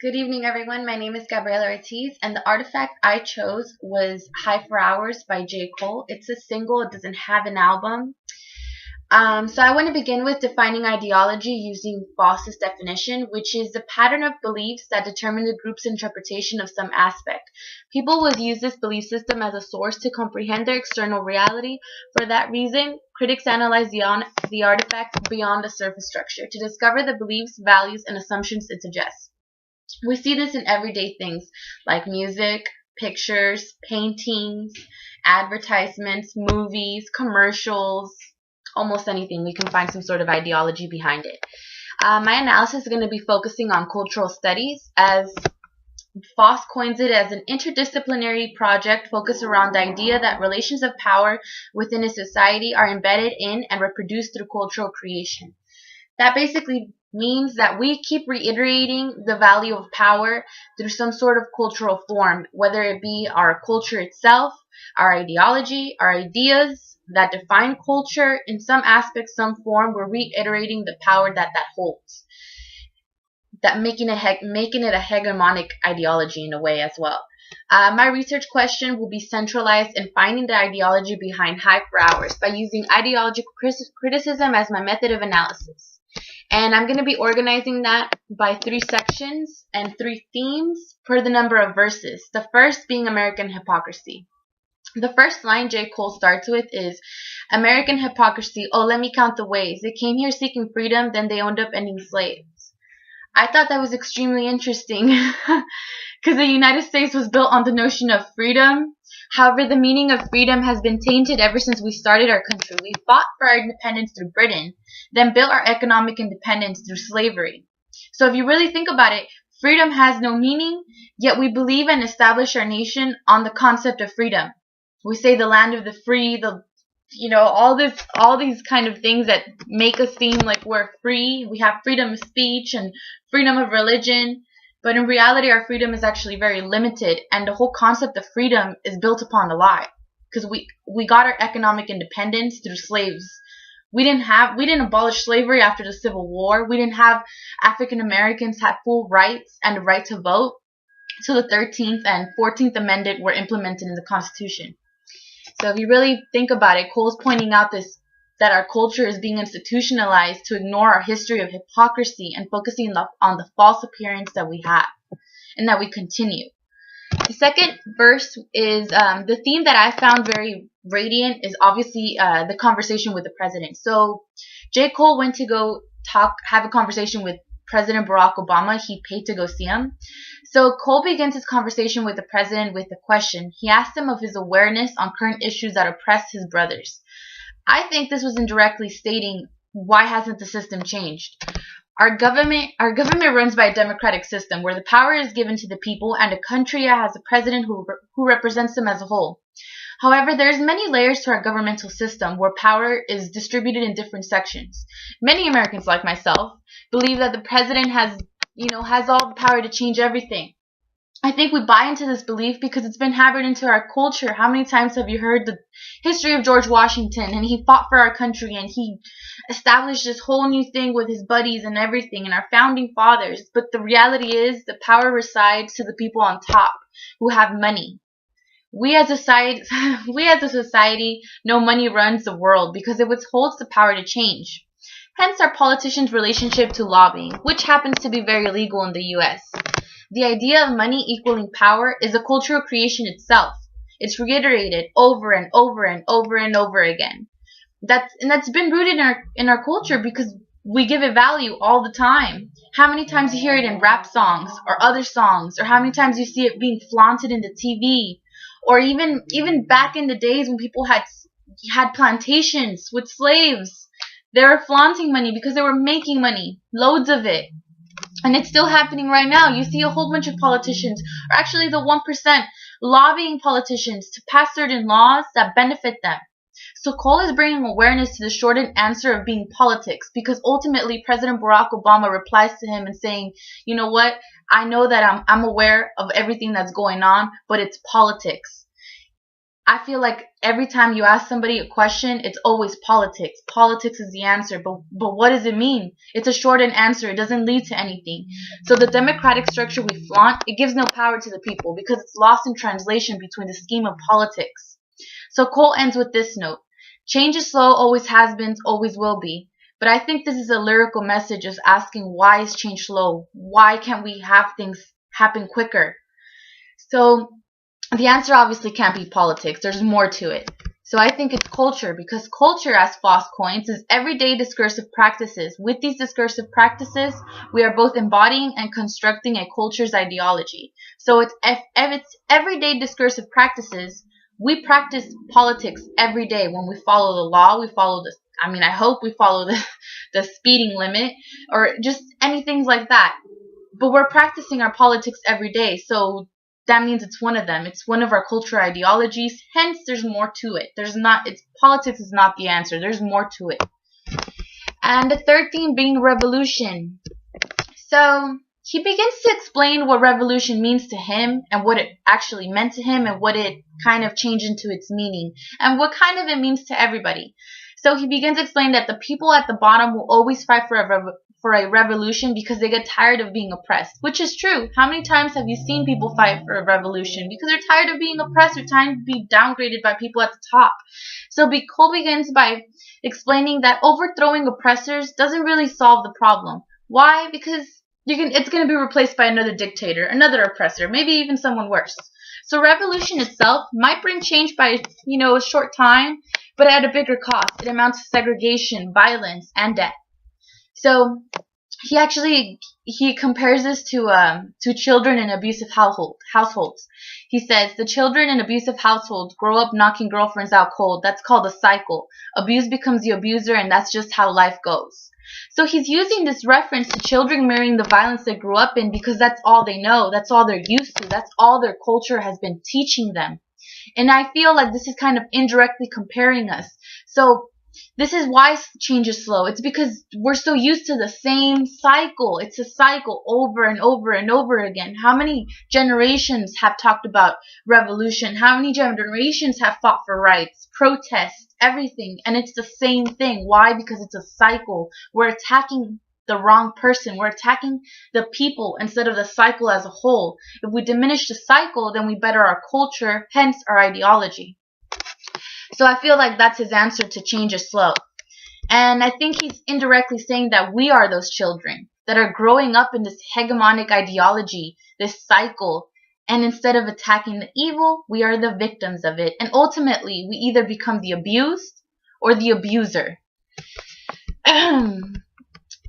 Good evening, everyone. My name is Gabriela Ortiz, and the artifact I chose was High for Hours by J. Cole. It's a single, it doesn't have an album. So I want to begin with defining ideology using Foss's definition, which is the pattern of beliefs that determine the group's interpretation of some aspect. People will use this belief system as a source to comprehend their external reality. For that reason, critics analyze the artifact beyond the surface structure to discover the beliefs, values, and assumptions it suggests. We see this in everyday things like music, pictures, paintings, advertisements, movies, commercials, almost anything. We can find some sort of ideology behind it. My analysis is going to be focusing on cultural studies, as Foss coins it as an interdisciplinary project focused around the idea that relations of power within a society are embedded in and reproduced through cultural creation. That basically means that we keep reiterating the value of power through some sort of cultural form, whether it be our culture itself, our ideology, our ideas that define culture. In some aspect, some form, we're reiterating the power that holds, that making it a hegemonic ideology in a way as well. My research question will be centralized in finding the ideology behind High for Hours by using ideological criticism as my method of analysis. And I'm going to be organizing that by 3 sections and 3 themes per the number of verses. The first being American hypocrisy. The first line J. Cole starts with is, American hypocrisy, oh, let me count the ways. They came here seeking freedom, then they ended up ending slaves. I thought that was extremely interesting because the United States was built on the notion of freedom. However, the meaning of freedom has been tainted ever since we started our country. We fought for our independence through Britain, then built our economic independence through slavery. So if you really think about it, freedom has no meaning, yet we believe and establish our nation on the concept of freedom. We say the land of the free, all these kind of things that make us seem like we're free. We have freedom of speech and freedom of religion. But in reality, our freedom is actually very limited, and the whole concept of freedom is built upon a lie. Because we got our economic independence through slaves. We didn't abolish slavery after the Civil War. We didn't have African Americans had full rights and the right to vote. So the 13th and 14th Amendment were implemented in the Constitution. So if you really think about it, Cole's pointing out that our culture is being institutionalized to ignore our history of hypocrisy and focusing on the false appearance that we have and that we continue. The second verse is the theme that I found very radiant is obviously the conversation with the president. So J. Cole went to go have a conversation with President Barack Obama. He paid to go see him. So Cole begins his conversation with the president with a question. He asked him of his awareness on current issues that oppress his brothers. I think this was indirectly stating, why hasn't the system changed? Our government runs by a democratic system where the power is given to the people, and a country has a president who represents them as a whole. However, there's many layers to our governmental system where power is distributed in different sections. Many Americans, like myself, believe that the president has all the power to change everything. I think we buy into this belief because it's been hammered into our culture. How many times have you heard the history of George Washington, and he fought for our country, and he established this whole new thing with his buddies and everything, and our founding fathers. But the reality is the power resides to the people on top who have money. We as a society know money runs the world because it withholds the power to change. Hence our politicians' relationship to lobbying, which happens to be very illegal in the U.S. The idea of money equaling power is a cultural creation itself. It's reiterated over and over and over and over again. That's been rooted in our culture because we give it value all the time. How many times you hear it in rap songs or other songs, or how many times you see it being flaunted in the TV, or even back in the days when people had plantations with slaves. They were flaunting money because they were making money, loads of it. And it's still happening right now. You see a whole bunch of politicians, or actually the 1%, lobbying politicians to pass certain laws that benefit them. So Cole is bringing awareness to the shortened answer of being politics, because ultimately President Barack Obama replies to him and saying, you know what, I know that I'm aware of everything that's going on, but it's politics. I feel like every time you ask somebody a question, it's always politics. Politics is the answer, but what does it mean? It's a shortened answer. It doesn't lead to anything. So the democratic structure we flaunt, it gives no power to the people because it's lost in translation between the scheme of politics. So Cole ends with this note: change is slow, always has been, always will be. But I think this is a lyrical message of asking, why is change slow? Why can't we have things happen quicker? So the answer obviously can't be politics. There's more to it. So I think it's culture, because culture, as Foss coins, is everyday discursive practices. With these discursive practices, we are both embodying and constructing a culture's ideology. So if it's everyday discursive practices, we practice politics every day. When we follow the law, we follow the, I hope we follow the speeding limit, or just anything like that. But we're practicing our politics every day. So that means it's one of them. It's one of our cultural ideologies. Hence, there's more to it. Politics is not the answer. There's more to it. And the third theme being revolution. So he begins to explain what revolution means to him, and what it actually meant to him, and what it kind of changed into its meaning, and what kind of it means to everybody. So he begins to explain that the people at the bottom will always fight for a revolution because they get tired of being oppressed, which is true. How many times have you seen people fight for a revolution? Because they're tired of being oppressed, they're tired of being downgraded by people at the top. So Cole begins by explaining that overthrowing oppressors doesn't really solve the problem. Why? Because it's going to be replaced by another dictator, another oppressor, maybe even someone worse. So revolution itself might bring change by, a short time, but at a bigger cost. It amounts to segregation, violence, and death. So he compares this to children in abusive households. He says the children in abusive households grow up knocking girlfriends out cold. That's called a cycle. Abuse becomes the abuser, and that's just how life goes. So he's using this reference to children mirroring the violence they grew up in because that's all they know. That's all they're used to. That's all their culture has been teaching them. And I feel like this is kind of indirectly comparing us. So this is why change is slow. It's because we're so used to the same cycle. It's a cycle over and over and over again. How many generations have talked about revolution? How many generations have fought for rights, protests, everything? And it's the same thing. Why? Because it's a cycle. We're attacking the wrong person. We're attacking the people instead of the cycle as a whole. If we diminish the cycle, then we better our culture, hence our ideology. So I feel like that's his answer to change is slow. And I think he's indirectly saying that we are those children that are growing up in this hegemonic ideology, this cycle, and instead of attacking the evil, we are the victims of it. And ultimately, we either become the abused or the abuser.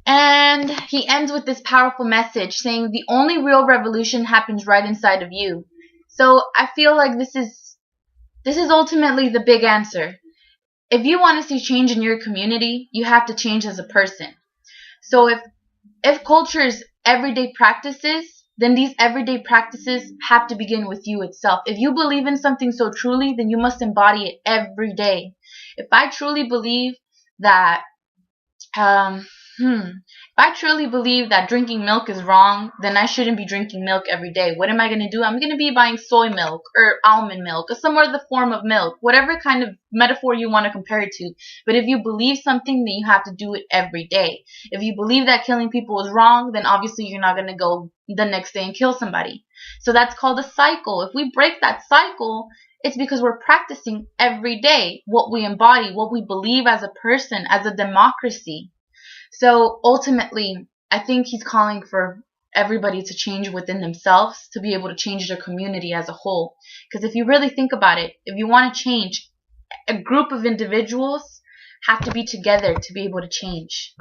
And he ends with this powerful message saying the only real revolution happens right inside of you. So I feel like this is ultimately the big answer. If you want to see change in your community, you have to change as a person. So if culture is everyday practices, then these everyday practices have to begin with you itself. If you believe in something so truly, then you must embody it every day. If I truly believe that drinking milk is wrong, then I shouldn't be drinking milk every day. What am I going to do? I'm going to be buying soy milk or almond milk or some other form of milk, whatever kind of metaphor you want to compare it to. But if you believe something, then you have to do it every day. If you believe that killing people is wrong, then obviously you're not going to go the next day and kill somebody. So that's called a cycle. If we break that cycle, it's because we're practicing every day what we embody, what we believe as a person, as a democracy. So ultimately, I think he's calling for everybody to change within themselves to be able to change their community as a whole. Because if you really think about it, if you want to change, a group of individuals have to be together to be able to change.